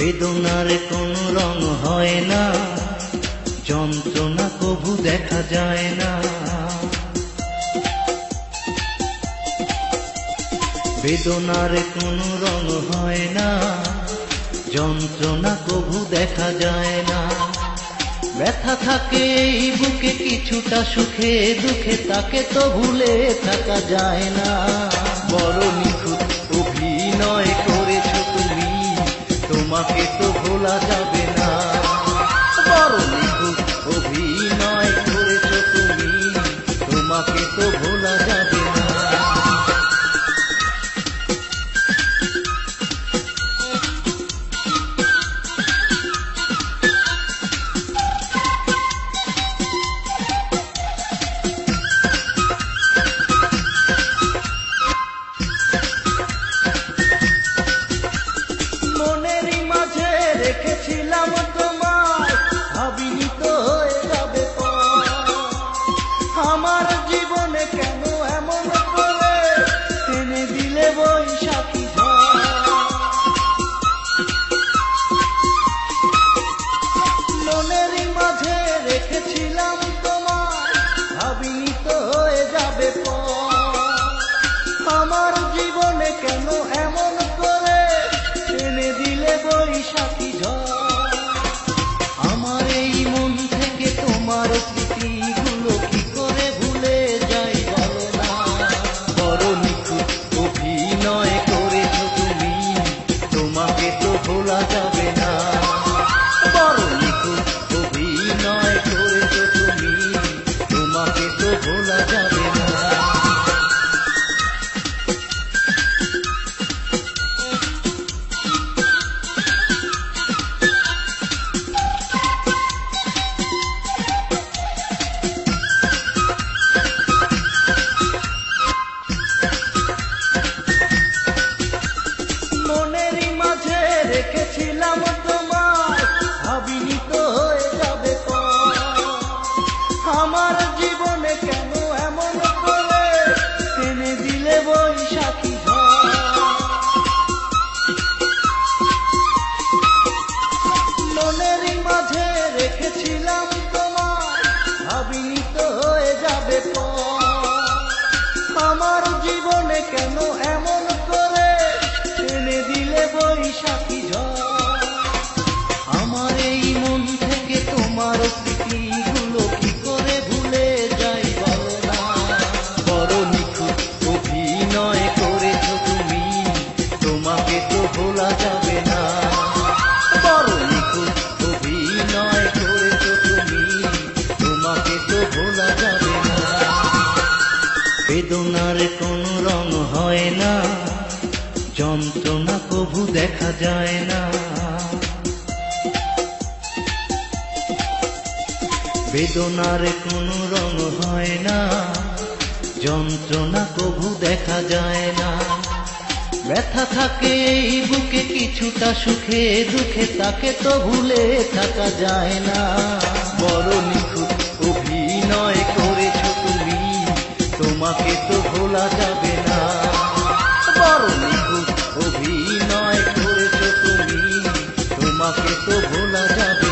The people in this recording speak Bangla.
বেদনার কোনো রং হয় না, যন্ত্রণা কভু দেখা যায় না। বেদনার কোনো রং হয় না, যন্ত্রণা কভু দেখা যায় না। ব্যথা থাকে এই বুকে কিছুটা, সুখে দুঃখে তাকে তো ভুলে থাকা যায় না। বড় নিখুঁত অভিনয় করেছো তুমি, তোমাকে তো ভোলা যাবে না। বড় নিখুঁত অভিনয় করেছো তুমি, তোমাকে তো ভোলা যাবে না। মনেরই মাঝে রেখেছিলাম তোমায়, ভাবিনি তো হয়ে যাবে পর। আমার জীবনে কেন এমন করে টেনে দিলে বৈশাখী ঝড়। মনেরই মাঝে রেখেছিলাম তোমায়, ভাবিনি তো হয়ে যাবে পর। আমার জীবনে কেন এমন করে টেনে দিলে বৈশাখী ঝড়। আমার এই মন থেকে তোমার স্মৃতিগুলো কি করে ভুলে যাই বলো না। বড় নিখুঁত অভিনয় করেছো তুমি, তোমাকে তো ভোলা যাবে না। বড় নিখুঁত অভিনয় করেছো তুমি, তোমাকে তো ভোলা যাবে না। মনেরই মাঝে রেখেছিলাম তোমায়, ভাবিনি তো হয়ে যাবে পর। আমার জীবনে কেন এমন করে টেনে দিলে বৈশাখী ঝড়। মনেরই মাঝে রেখেছিলাম তোমায়, ভাবিনি তো হয়ে যাবে পর। আমার জীবনে কেন এমন করে টেনে দিলে বৈশাখী ঝড়। আমার এই মন থেকে তোমার স্মৃতিগুলো কি করে ভুলে যাই বলো না। বড় নিখুঁত অভিনয় করেছো তুমি, তোমাকে তো ভোলা যাবে না। বড় নিখুঁত অভিনয় করেছো তুমি, তোমাকে তো ভোলা যাবে না। বেদনার কোনো রং হয় না, যন্ত্রণা কভু দেখা যায় না। বেদনার কোনো রং হয় না, যন্ত্রণা কভু দেখা যায় না। ব্যথা থাকে এই বুকে কিছুটা, সুখে দুঃখে তাকে তো ভুলে থাকা যায় না। বড় নিখুঁত অভিনয় করেছো তুমি, তোমাকে তো ভোলা যাবে না। বড় নিখুঁত অভিনয় করেছো তুমি, তোমাকে তো ভোলা যাবে না।